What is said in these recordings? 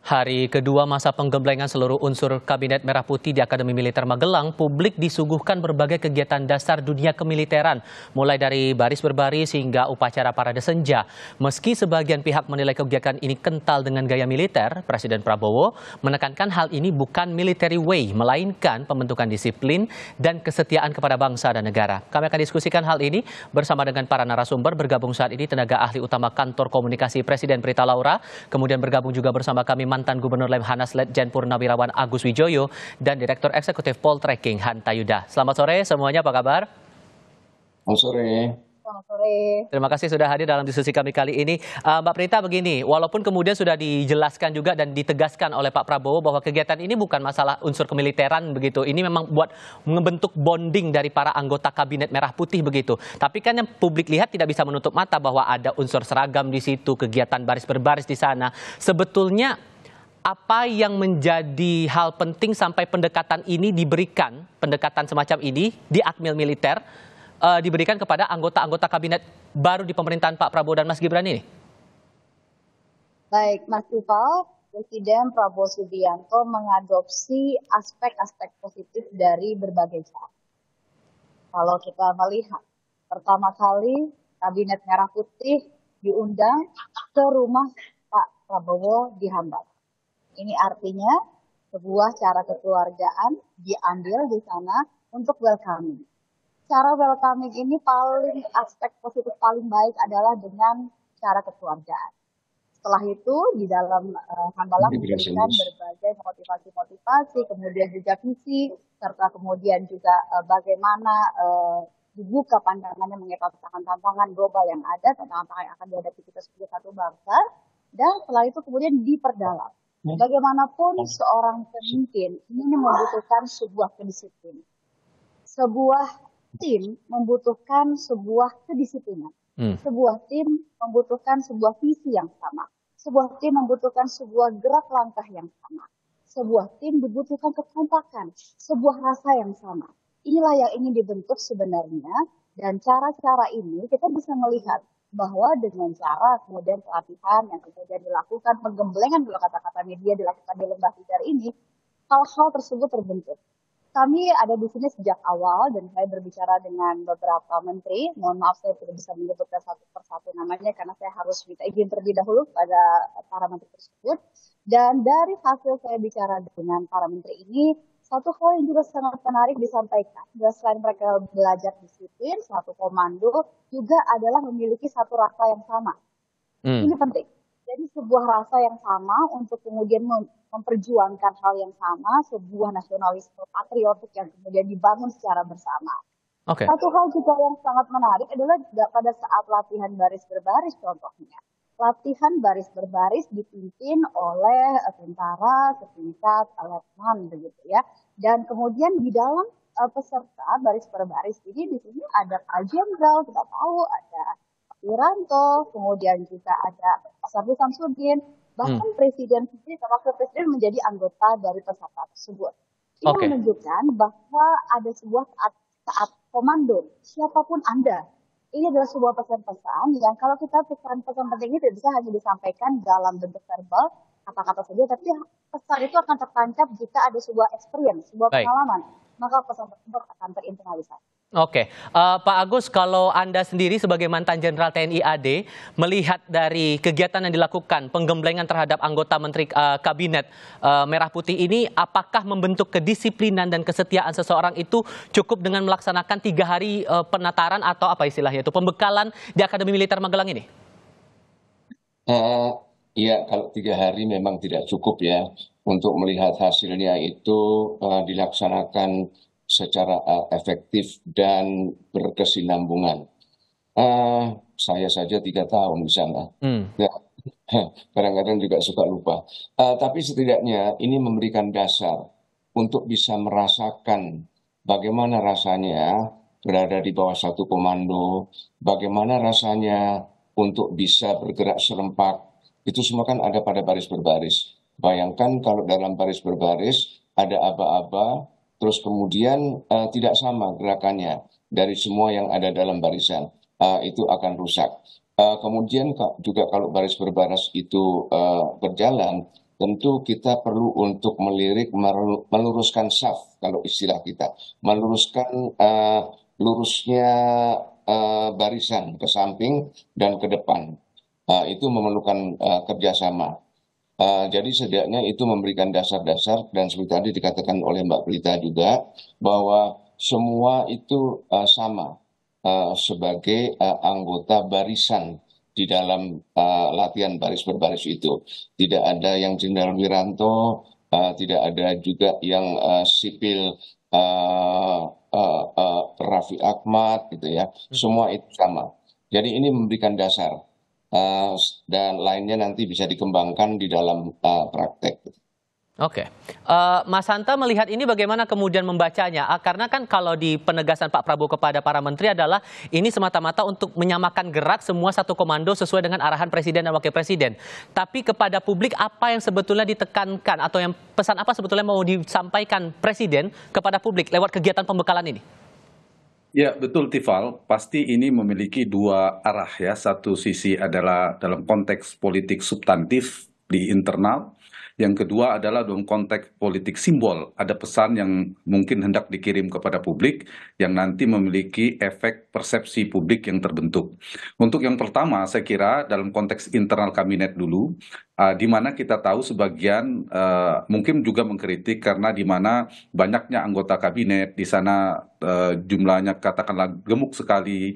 Hari kedua masa penggemblengan seluruh unsur Kabinet Merah Putih di Akademi Militer Magelang, publik disuguhkan berbagai kegiatan dasar dunia kemiliteran, mulai dari baris berbaris hingga upacara parade senja. Meski sebagian pihak menilai kegiatan ini kental dengan gaya militer, Presiden Prabowo menekankan hal ini bukan military way, melainkan pembentukan disiplin dan kesetiaan kepada bangsa dan negara. Kami akan diskusikan hal ini bersama dengan para narasumber. Bergabung saat ini tenaga ahli utama Kantor Komunikasi Presiden Prita Laura, kemudian bergabung juga bersama kami mantan Gubernur Lemhanas Letjen Purnawirawan Agus Wijoyo dan Direktur Eksekutif Poltreking Hanta Yuda. Selamat sore semuanya, apa kabar? Selamat sore. Selamat sore. Terima kasih sudah hadir dalam diskusi kami kali ini. Mbak Prita, begini, walaupun kemudian sudah dijelaskan juga dan ditegaskan oleh Pak Prabowo bahwa kegiatan ini bukan masalah unsur kemiliteran begitu. Ini memang buat membentuk bonding dari para anggota Kabinet Merah Putih begitu. Tapi kan yang publik lihat tidak bisa menutup mata bahwa ada unsur seragam di situ, kegiatan baris berbaris di sana. Sebetulnya apa yang menjadi hal penting sampai pendekatan ini diberikan, pendekatan semacam ini di Akmil Militer, diberikan kepada anggota-anggota kabinet baru di pemerintahan Pak Prabowo dan Mas Gibran ini? Baik, Mas Ival, Presiden Prabowo Subianto mengadopsi aspek-aspek positif dari berbagai cara. Kalau kita melihat, pertama kali Kabinet Merah Putih diundang ke rumah Pak Prabowo di Hambat. Ini artinya sebuah cara kekeluargaan diambil di sana untuk welcoming. Cara welcoming ini aspek positif paling baik adalah dengan cara kekeluargaan. Setelah itu di dalam Hambalang diberikan berbagai motivasi-motivasi, kemudian juga visi, serta kemudian juga bagaimana dibuka pandangannya mengenai tantangan-tantangan global yang ada, tantangan-tantangan yang akan dihadapi kita sebagai satu bangsa, dan setelah itu kemudian diperdalam. Bagaimanapun seorang pemimpin ini membutuhkan sebuah kedisiplinan. Sebuah tim membutuhkan sebuah kedisiplinan. Sebuah tim membutuhkan sebuah visi yang sama. Sebuah tim membutuhkan sebuah gerak langkah yang sama. Sebuah tim dibutuhkan kekompakan, sebuah rasa yang sama. Inilah yang ingin dibentuk sebenarnya, dan cara-cara ini kita bisa melihat bahwa dengan cara kemudian pelatihan yang kemudian dilakukan, penggemblengan kalau kata-kata media dilakukan di lembah tidar ini, hal-hal tersebut terbentuk. Kami ada di sini sejak awal dan saya berbicara dengan beberapa menteri. Mohon maaf saya tidak bisa menyebutkan satu persatu namanya karena saya harus minta izin terlebih dahulu pada para menteri tersebut. Dan dari hasil saya bicara dengan para menteri ini, satu hal yang juga sangat menarik disampaikan. Selain mereka belajar disiplin, satu komando juga adalah memiliki satu rasa yang sama. Ini penting. Jadi sebuah rasa yang sama untuk kemudian memperjuangkan hal yang sama, sebuah nasionalisme patriotik yang kemudian dibangun secara bersama. Satu hal juga yang sangat menarik adalah pada saat latihan baris berbaris contohnya. Latihan baris berbaris dipimpin oleh tentara setingkat letnan begitu ya. Dan kemudian di dalam peserta baris berbaris ini di sini ada Pak Jenderal, kita tahu ada Wiranto, kemudian juga ada Pak Sardi Samsudin, bahkan Presiden sendiri dan Wakil Presiden menjadi anggota dari peserta tersebut. Ini menunjukkan bahwa ada sebuah saat komando, siapapun Anda. Ini adalah sebuah pesan-pesan yang kalau kita pesan-pesan penting itu tidak bisa hanya disampaikan dalam bentuk verbal, kata-kata saja, tapi pesan itu akan tertancap jika ada sebuah experience, sebuah pengalaman, maka pesan tersebut akan terinternalisasi. Pak Agus, kalau Anda sendiri sebagai mantan Jenderal TNI AD melihat dari kegiatan yang dilakukan penggemblengan terhadap anggota Menteri Kabinet Merah Putih ini, apakah membentuk kedisiplinan dan kesetiaan seseorang itu cukup dengan melaksanakan 3 hari penataran atau apa istilahnya itu pembekalan di Akademi Militer Magelang ini? Iya, kalau 3 hari memang tidak cukup ya untuk melihat hasilnya itu dilaksanakan secara efektif dan berkesinambungan. Saya saja 3 tahun di sana. Ya, kadang-kadang juga suka lupa. Tapi setidaknya ini memberikan dasar untuk bisa merasakan bagaimana rasanya berada di bawah satu komando, bagaimana rasanya untuk bisa bergerak serempak. Itu semua kan ada pada baris berbaris. Bayangkan kalau dalam baris berbaris ada aba-aba, terus kemudian tidak sama gerakannya dari semua yang ada dalam barisan, itu akan rusak. Kemudian juga kalau baris berbaris itu berjalan, tentu kita perlu untuk melirik, meluruskan saf kalau istilah kita, meluruskan lurusnya barisan ke samping dan ke depan. Itu memerlukan kerjasama. Jadi setidaknya itu memberikan dasar-dasar dan seperti tadi dikatakan oleh Mbak Prita juga bahwa semua itu sama sebagai anggota barisan di dalam latihan baris berbaris itu. Tidak ada yang Jenderal Wiranto, tidak ada juga yang sipil Raffi Ahmad gitu ya. Semua itu sama. Jadi ini memberikan dasar. Dan lainnya nanti bisa dikembangkan di dalam praktek. Oke, Mas Hanta melihat ini bagaimana kemudian membacanya? Karena kan kalau di penegasan Pak Prabowo kepada para menteri adalah ini semata-mata untuk menyamakan gerak semua satu komando sesuai dengan arahan Presiden dan Wakil Presiden. Tapi kepada publik apa yang sebetulnya ditekankan atau yang pesan apa sebetulnya mau disampaikan Presiden kepada publik lewat kegiatan pembekalan ini? Ya, betul Tifal. Pasti ini memiliki dua arah ya. Satu sisi adalah dalam konteks politik substantif di internal. Yang kedua adalah dalam konteks politik simbol. Ada pesan yang mungkin hendak dikirim kepada publik yang nanti memiliki efek persepsi publik yang terbentuk. Untuk yang pertama, saya kira dalam konteks internal kabinet dulu, di mana kita tahu sebagian mungkin juga mengkritik karena di mana banyaknya anggota kabinet di sana jumlahnya katakanlah gemuk sekali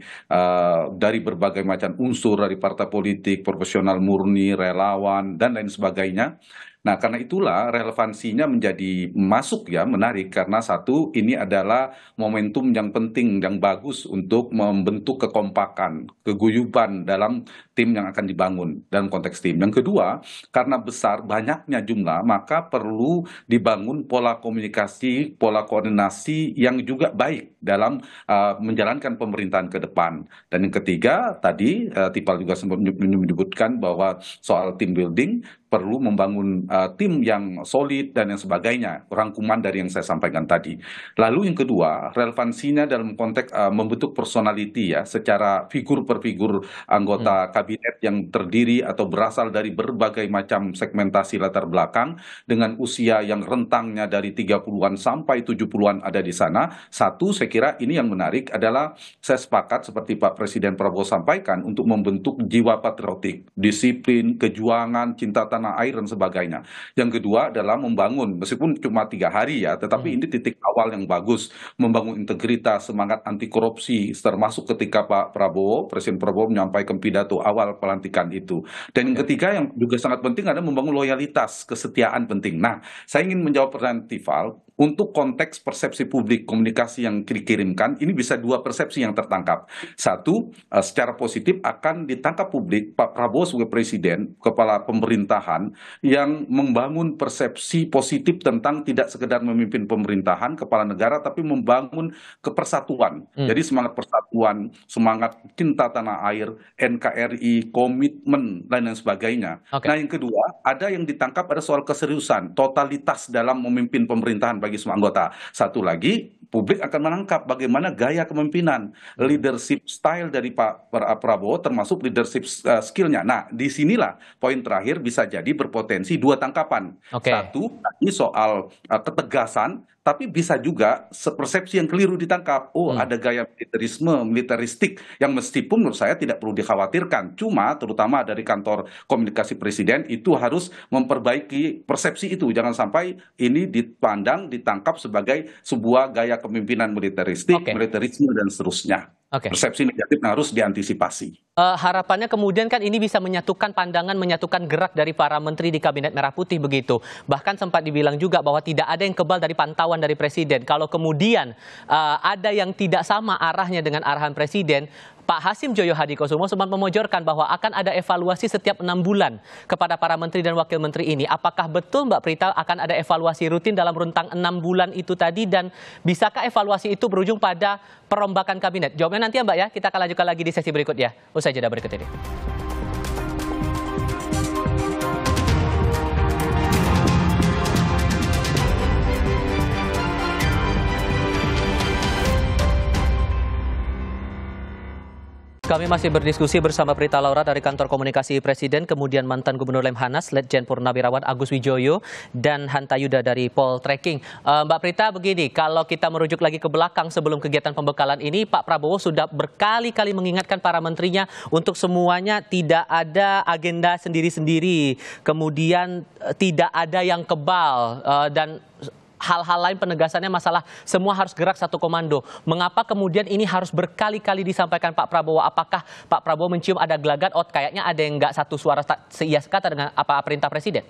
dari berbagai macam unsur dari partai politik, profesional murni, relawan dan lain sebagainya. Nah, karena itulah relevansinya menjadi masuk ya, menarik karena satu ini adalah momentum yang penting yang bagus untuk membentuk kekompakan, keguyuban dalam tim yang akan dibangun dalam konteks tim. Yang kedua, karena besar banyaknya jumlah, maka perlu dibangun pola komunikasi, pola koordinasi yang juga baik dalam menjalankan pemerintahan ke depan. Dan yang ketiga, tadi Tipal juga sempat menyebutkan bahwa soal team building perlu membangun tim yang solid dan yang sebagainya, rangkuman dari yang saya sampaikan tadi. Lalu yang kedua, relevansinya dalam konteks membentuk personality ya, secara figur per figur anggota kabinet yang terdiri atau berasal dari berbagai macam segmentasi latar belakang dengan usia yang rentangnya dari 30-an sampai 70-an ada di sana. Satu, saya kira ini yang menarik adalah saya sepakat seperti Pak Presiden Prabowo sampaikan untuk membentuk jiwa patriotik, disiplin, kejuangan, cinta tanah air dan sebagainya. Yang kedua adalah membangun, meskipun cuma 3 hari ya, tetapi ini titik awal yang bagus, membangun integritas, semangat anti korupsi, termasuk ketika Pak Prabowo, Presiden Prabowo menyampaikan pidato awal pelantikan itu. Dan yang ketiga yang juga sangat penting adalah membangun loyalitas, kesetiaan penting. Nah, saya ingin menjawab pertanyaan Tifal, untuk konteks persepsi publik komunikasi yang dikirimkan, ini bisa dua persepsi yang tertangkap. Satu, secara positif akan ditangkap publik Pak Prabowo sebagai presiden, kepala pemerintahan yang membangun persepsi positif tentang tidak sekedar memimpin pemerintahan, kepala negara, tapi membangun kepersatuan. Jadi semangat persatuan, semangat cinta tanah air, NKRI, komitmen, dan lain sebagainya. Nah, yang kedua, ada yang ditangkap ada soal keseriusan, totalitas dalam memimpin pemerintahan bagi semua anggota. Satu lagi, publik akan menangkap bagaimana gaya kepemimpinan, leadership style dari Pak Prabowo, termasuk leadership skillnya. Nah, disinilah poin terakhir bisa jadi berpotensi dua tangkapan. Satu, ini soal ketegasan, tapi bisa juga persepsi yang keliru ditangkap. Oh, ada gaya militeristik yang meskipun menurut saya tidak perlu dikhawatirkan. Cuma terutama dari kantor komunikasi presiden itu harus memperbaiki persepsi itu. Jangan sampai ini dipandang, ditangkap sebagai sebuah gaya kepemimpinan militeristik, militerisme dan seterusnya. Persepsi negatif harus diantisipasi. Harapannya kemudian kan ini bisa menyatukan pandangan, menyatukan gerak dari para menteri di Kabinet Merah Putih begitu. Bahkan sempat dibilang juga bahwa tidak ada yang kebal dari pantauan dari Presiden. Kalau kemudian ada yang tidak sama arahnya dengan arahan Presiden, Pak Hasim Joyo Hadikusumo sempat memojorkan bahwa akan ada evaluasi setiap 6 bulan kepada para menteri dan wakil menteri ini. Apakah betul Mbak Prita akan ada evaluasi rutin dalam rentang 6 bulan itu tadi, dan bisakah evaluasi itu berujung pada perombakan kabinet? Jawabnya nanti ya Mbak ya, kita akan lanjutkan lagi di sesi berikutnya. Usai jeda berikut ini. Kami masih berdiskusi bersama Prita Laura dari Kantor Komunikasi Presiden, kemudian mantan Gubernur Lemhanas, Letjen Purnawirawan Agus Wijoyo, dan Hanta Yuda dari Poltreking. Mbak Prita, begini, kalau kita merujuk lagi ke belakang sebelum kegiatan pembekalan ini, Pak Prabowo sudah berkali-kali mengingatkan para menterinya untuk semuanya tidak ada agenda sendiri-sendiri, kemudian tidak ada yang kebal, dan hal-hal lain penegasannya masalah semua harus gerak satu komando. Mengapa kemudian ini harus berkali-kali disampaikan Pak Prabowo? Apakah Pak Prabowo mencium ada gelagat? Oh, kayaknya ada yang nggak satu suara seia sekata dengan apa perintah Presiden?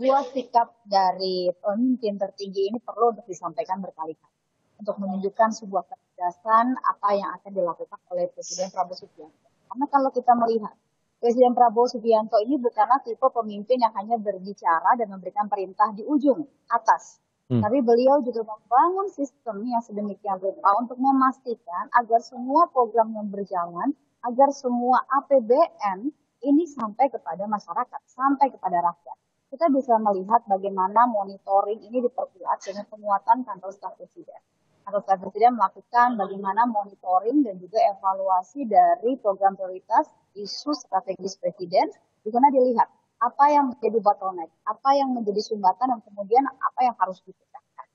Dua sikap dari pemimpin tertinggi ini perlu untuk disampaikan berkali-kali untuk menunjukkan sebuah ketegasan apa yang akan dilakukan oleh Presiden Prabowo Subianto. Karena kalau kita melihat Presiden Prabowo Subianto ini bukanlah tipe pemimpin yang hanya berbicara dan memberikan perintah di ujung atas. Tapi beliau juga membangun sistem yang sedemikian rupa untuk memastikan agar semua program yang berjalan, agar semua APBN ini sampai kepada masyarakat, sampai kepada rakyat. Kita bisa melihat bagaimana monitoring ini diperkuat dengan penguatan kantor staf presiden. Kantor staf presiden melakukan bagaimana monitoring dan juga evaluasi dari program prioritas isu strategis presiden, di mana dilihat apa yang menjadi bottleneck, apa yang menjadi sumbatan, dan kemudian apa yang harus dipecahkan.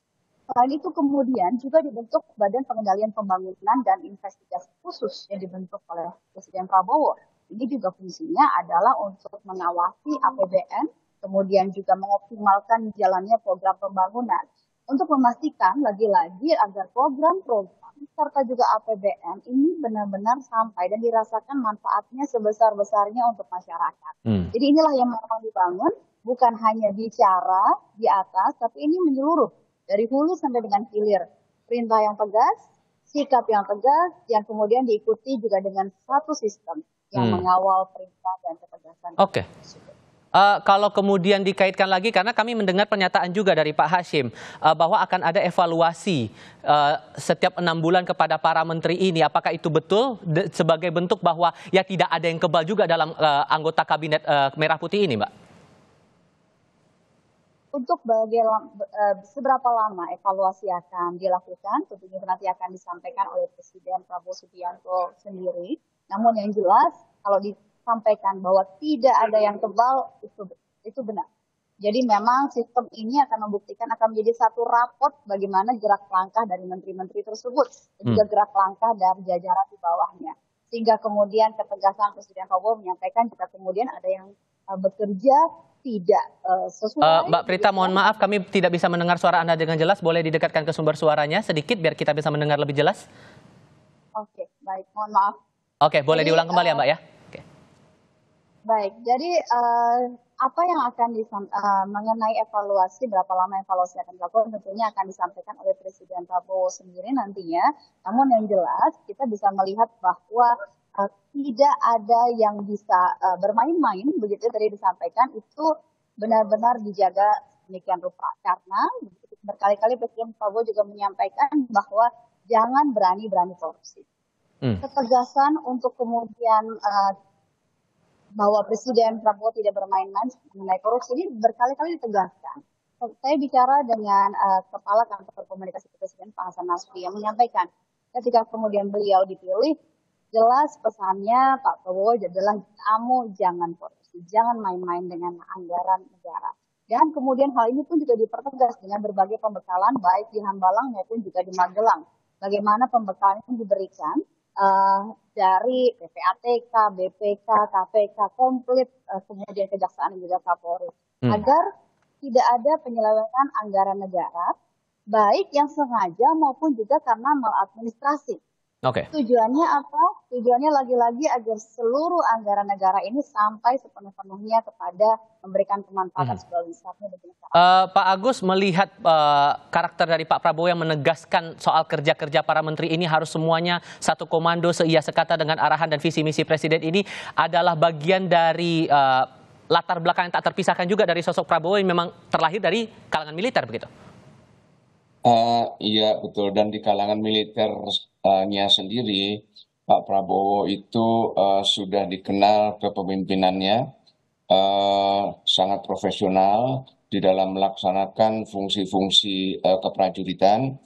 Selain itu kemudian juga dibentuk Badan Pengendalian Pembangunan dan Investigasi Khusus yang dibentuk oleh Presiden Prabowo. Ini juga fungsinya adalah untuk mengawasi APBN, kemudian juga mengoptimalkan jalannya program pembangunan. Untuk memastikan lagi-lagi agar program-program serta juga APBN ini benar-benar sampai dan dirasakan manfaatnya sebesar-besarnya untuk masyarakat. Jadi inilah yang memang dibangun, bukan hanya bicara di atas, tapi ini menyeluruh dari hulu sampai dengan hilir. Perintah yang tegas, sikap yang tegas, yang kemudian diikuti juga dengan satu sistem yang mengawal perintah dan ketegasan. Oke. Kalau kemudian dikaitkan lagi, karena kami mendengar pernyataan juga dari Pak Hashim bahwa akan ada evaluasi setiap 6 bulan kepada para menteri ini. Apakah itu betul sebagai bentuk bahwa ya tidak ada yang kebal juga dalam anggota kabinet Merah Putih ini, Mbak? Untuk seberapa lama evaluasi akan dilakukan, tentunya nanti akan disampaikan oleh Presiden Prabowo Subianto sendiri. Namun yang jelas, kalau disampaikan bahwa tidak ada yang kebal, itu benar. Jadi memang sistem ini akan membuktikan, akan menjadi satu rapot bagaimana gerak langkah dari menteri-menteri tersebut, dan juga gerak langkah dari jajaran di bawahnya. Sehingga kemudian ketegasan Presiden Prabowo menyampaikan jika kemudian ada yang bekerja tidak sesuai. Mbak Prita, mohon maaf kami tidak bisa mendengar suara Anda dengan jelas. Boleh didekatkan ke sumber suaranya sedikit biar kita bisa mendengar lebih jelas? Oke, baik, mohon maaf. Oke, boleh diulang kembali ya, Mbak ya? Baik, jadi apa yang akan mengenai evaluasi, berapa lama evaluasi akan dilakukan, tentunya akan disampaikan oleh Presiden Prabowo sendiri nantinya. Namun yang jelas kita bisa melihat bahwa tidak ada yang bisa bermain-main, begitu tadi disampaikan, itu benar-benar dijaga demikian rupa. Karena berkali-kali Presiden Prabowo juga menyampaikan bahwa jangan berani-berani korupsi. Ketegasan untuk kemudian bahwa Presiden Prabowo tidak bermain-main mengenai korupsi ini berkali-kali ditegaskan. Saya bicara dengan Kepala Kantor Komunikasi Presiden Pak Hasan Nasbi yang menyampaikan ketika kemudian beliau dipilih, jelas pesannya Pak Prabowo adalah kamu jangan korupsi, jangan main-main dengan anggaran negara. Dan kemudian hal ini pun juga dipertegas dengan berbagai pembekalan baik di Hambalang maupun juga di Magelang. Bagaimana pembekalan yang diberikan dari PPATK, BPK, KPK, komplit, kemudian Kejaksaan dan juga Kapolri. Agar tidak ada penyelewengan anggaran negara, baik yang sengaja maupun juga karena maladministrasi. Tujuannya apa? Tujuannya lagi-lagi agar seluruh anggaran negara ini sampai sepenuh-penuhnya kepada memberikan kemanfaatan sebesar-besarnya bagi masyarakat. Pak Agus melihat karakter dari Pak Prabowo yang menegaskan soal kerja-kerja para menteri ini harus semuanya satu komando seia sekata dengan arahan dan visi misi Presiden ini adalah bagian dari latar belakang yang tak terpisahkan juga dari sosok Prabowo yang memang terlahir dari kalangan militer begitu? Iya betul, dan di kalangan militernya sendiri Pak Prabowo itu sudah dikenal kepemimpinannya sangat profesional di dalam melaksanakan fungsi-fungsi keprajuritan,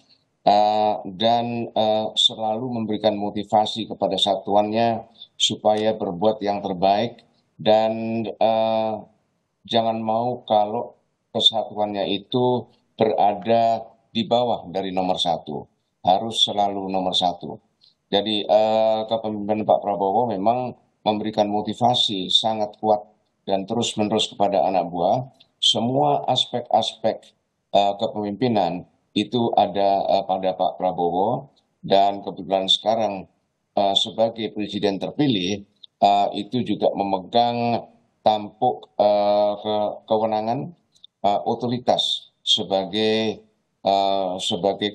dan selalu memberikan motivasi kepada satuannya supaya berbuat yang terbaik dan jangan mau kalau kesatuannya itu berada di bawah dari nomor satu, harus selalu nomor satu. Jadi kepemimpinan Pak Prabowo memang memberikan motivasi sangat kuat dan terus-menerus kepada anak buah. Semua aspek-aspek kepemimpinan itu ada pada Pak Prabowo dan kebetulan sekarang sebagai presiden terpilih itu juga memegang tampuk kewenangan otoritas sebagai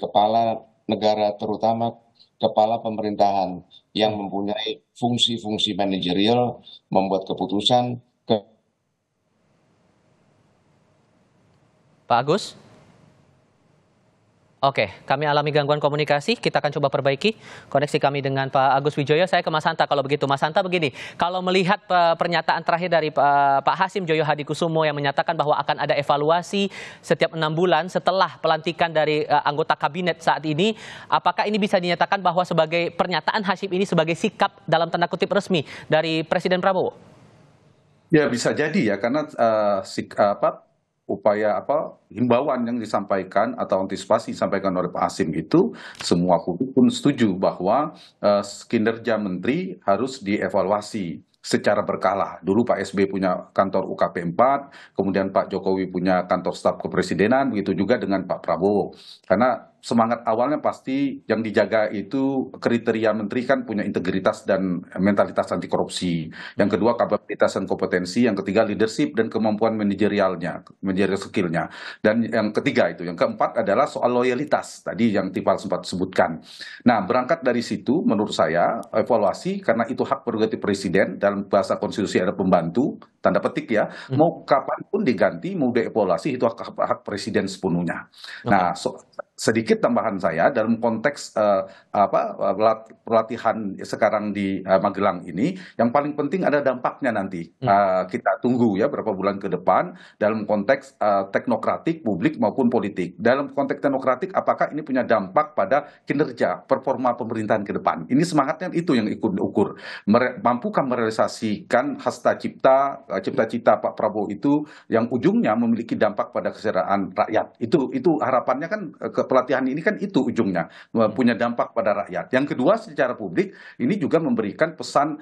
kepala negara, terutama kepala pemerintahan yang mempunyai fungsi-fungsi manajerial, membuat keputusan. Pak Agus? Oke, kami alami gangguan komunikasi, kita akan coba perbaiki koneksi kami dengan Pak Agus Wijoyo. Saya ke Mas Hanta kalau begitu. Mas Hanta begini, kalau melihat pernyataan terakhir dari Pak Hasim Joyo Hadikusumo yang menyatakan bahwa akan ada evaluasi setiap 6 bulan setelah pelantikan dari anggota kabinet saat ini, apakah ini bisa dinyatakan bahwa sebagai pernyataan Hasim ini sebagai sikap dalam tanda kutip resmi dari Presiden Prabowo? Ya bisa jadi ya, karena upaya himbauan yang disampaikan atau antisipasi disampaikan oleh Pak Hasim itu semua publik pun setuju bahwa kinerja menteri harus dievaluasi secara berkala. Dulu Pak SBY punya kantor UKP 4, kemudian Pak Jokowi punya kantor staf kepresidenan, begitu juga dengan Pak Prabowo. Karena semangat awalnya pasti yang dijaga itu kriteria menteri kan punya integritas dan mentalitas anti korupsi. Yang kedua kapabilitas dan kompetensi, yang ketiga leadership dan kemampuan manajerialnya, manajerial skillnya. Dan yang ketiga itu, yang keempat adalah soal loyalitas tadi yang Tifal sempat sebutkan. Nah, berangkat dari situ menurut saya evaluasi karena itu hak prerogatif presiden, dalam bahasa konstitusi ada pembantu, tanda petik ya, mau kapanpun diganti, mau dievaluasi itu hak presiden sepenuhnya. Nah, sedikit tambahan saya dalam konteks pelatihan sekarang di Magelang ini, yang paling penting ada dampaknya nanti. Kita tunggu ya berapa bulan ke depan dalam konteks teknokratik, publik maupun politik. Dalam konteks teknokratik, apakah ini punya dampak pada kinerja, performa pemerintahan ke depan? Ini semangatnya itu yang ikut diukur. Mampukah merealisasikan hasta cipta, cipta-cita Pak Prabowo itu yang ujungnya memiliki dampak pada kesejahteraan rakyat? Itu harapannya kan pelatihan ini kan itu ujungnya punya dampak pada rakyat. Yang kedua secara publik ini juga memberikan pesan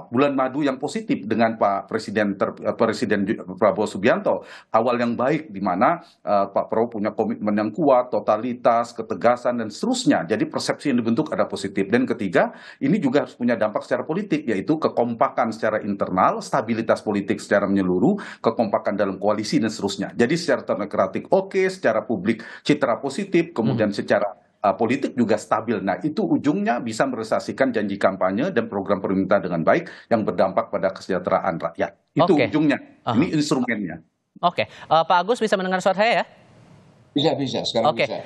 bulan madu yang positif dengan Pak Presiden Prabowo Subianto. Awal yang baik di mana Pak Prabowo punya komitmen yang kuat, totalitas, ketegasan dan seterusnya. Jadi persepsi yang dibentuk ada positif. Dan ketiga, ini juga harus punya dampak secara politik, yaitu kekompakan secara internal, stabilitas politik secara menyeluruh, kekompakan dalam koalisi dan seterusnya. Jadi secara teknokratik oke, secara publik citra positif, kemudian secara politik juga stabil. Nah, itu ujungnya bisa merealisasikan janji kampanye dan program pemerintah dengan baik yang berdampak pada kesejahteraan rakyat. Itu ujungnya. Ini instrumennya. Oke, Pak Agus bisa mendengar suara saya ya? Bisa, sekarang bisa.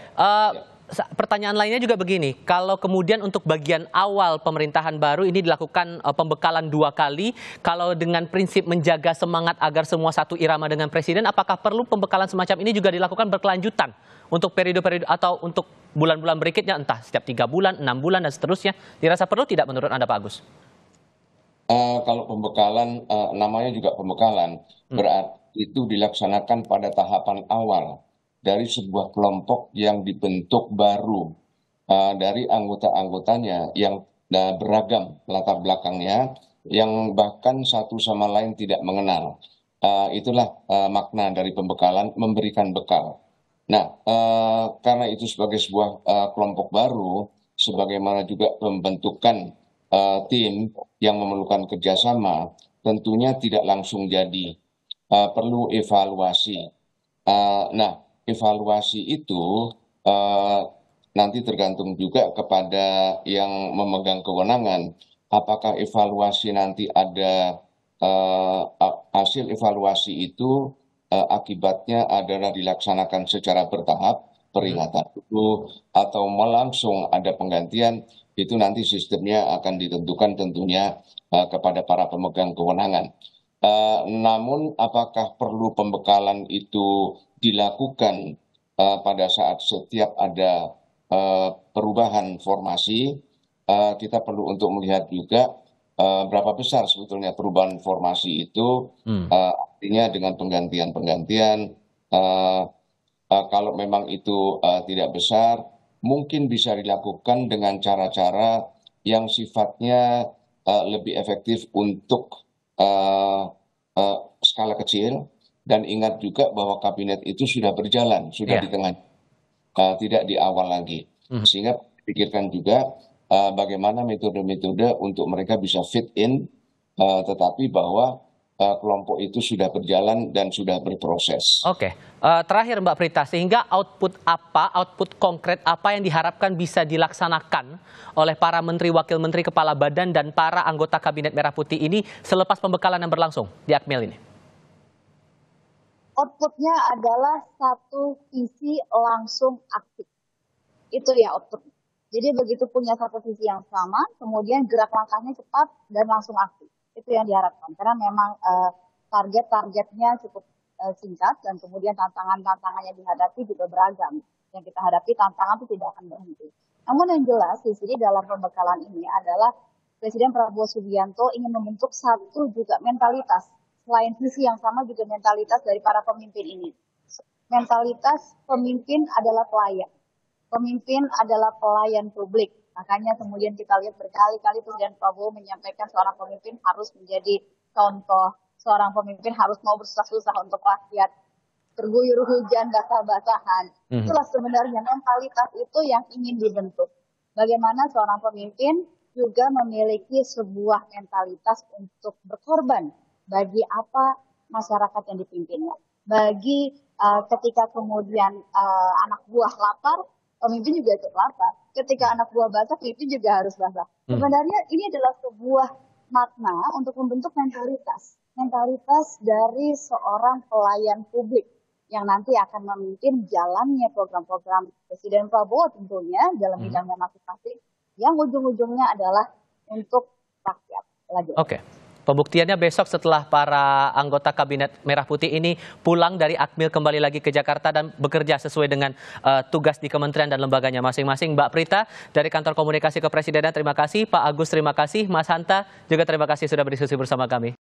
Pertanyaan lainnya juga begini, kalau kemudian untuk bagian awal pemerintahan baru ini dilakukan pembekalan 2 kali, kalau dengan prinsip menjaga semangat agar semua satu irama dengan presiden, apakah perlu pembekalan semacam ini juga dilakukan berkelanjutan untuk periode-periode atau untuk bulan-bulan berikutnya, entah setiap 3 bulan, 6 bulan dan seterusnya? Dirasa perlu tidak menurut Anda, Pak Agus? Kalau pembekalan, namanya juga pembekalan, berarti itu dilaksanakan pada tahapan awal dari sebuah kelompok yang dibentuk baru dari anggota-anggotanya yang beragam latar belakangnya, yang bahkan satu sama lain tidak mengenal. Itulah makna dari pembekalan, memberikan bekal. Nah, karena itu sebagai sebuah kelompok baru, sebagaimana juga pembentukan tim yang memerlukan kerjasama, tentunya tidak langsung jadi, perlu evaluasi. Nah, evaluasi itu nanti tergantung juga kepada yang memegang kewenangan. Apakah evaluasi nanti ada hasil evaluasi itu akibatnya adalah dilaksanakan secara bertahap, peringatan dulu, atau langsung ada penggantian, itu nanti sistemnya akan ditentukan tentunya kepada para pemegang kewenangan. Namun apakah perlu pembekalan itu dilakukan pada saat setiap ada perubahan formasi, kita perlu untuk melihat juga berapa besar sebetulnya perubahan formasi itu, artinya dengan penggantian-penggantian. Kalau memang itu tidak besar, mungkin bisa dilakukan dengan cara-cara yang sifatnya lebih efektif untuk skala kecil. Dan ingat juga bahwa kabinet itu sudah berjalan, sudah di tengah, tidak di awal lagi. Sehingga pikirkan juga bagaimana metode-metode untuk mereka bisa fit in, tetapi bahwa kelompok itu sudah berjalan dan sudah berproses. Oke, terakhir Mbak Prita, sehingga output konkret apa yang diharapkan bisa dilaksanakan oleh para menteri, wakil menteri, kepala badan, dan para anggota Kabinet Merah Putih ini selepas pembekalan yang berlangsung di Akmil ini? Outputnya adalah satu visi langsung aktif. Itu ya output. Jadi begitu punya satu visi yang sama, kemudian gerak langkahnya cepat dan langsung aktif. Itu yang diharapkan. Karena memang target-targetnya cukup singkat dan kemudian tantangan-tantangan yang dihadapi juga beragam. Yang kita hadapi tantangan itu tidak akan berhenti. Namun yang jelas di sini dalam pembekalan ini adalah Presiden Prabowo Subianto ingin membentuk satu juga mentalitas. Selain visi yang sama juga mentalitas dari para pemimpin ini. Mentalitas pemimpin adalah pelayan. Pemimpin adalah pelayan publik. Makanya kemudian kita lihat berkali-kali Presiden Prabowo menyampaikan seorang pemimpin harus menjadi contoh. Seorang pemimpin harus mau bersusah-susah untuk rakyat. Terguyur hujan, basah-basahan. Itulah sebenarnya mentalitas itu yang ingin dibentuk. Bagaimana seorang pemimpin juga memiliki sebuah mentalitas untuk berkorban bagi apa masyarakat yang dipimpinnya. Bagi ketika kemudian anak buah lapar, pemimpin juga ikut lapar. Ketika anak buah basah, pemimpin juga harus basah. Sebenarnya ini adalah sebuah makna untuk membentuk mentalitas. Mentalitas dari seorang pelayan publik yang nanti akan memimpin jalannya program-program Presiden Prabowo tentunya dalam bidangnya masing-masing, yang ujung-ujungnya adalah untuk rakyat. Oke. Pembuktiannya besok setelah para anggota Kabinet Merah Putih ini pulang dari Akmil kembali lagi ke Jakarta dan bekerja sesuai dengan tugas di kementerian dan lembaganya masing-masing. Mbak Prita dari Kantor Komunikasi Kepresidenan, terima kasih. Pak Agus, terima kasih. Mas Hanta juga terima kasih sudah berdiskusi bersama kami.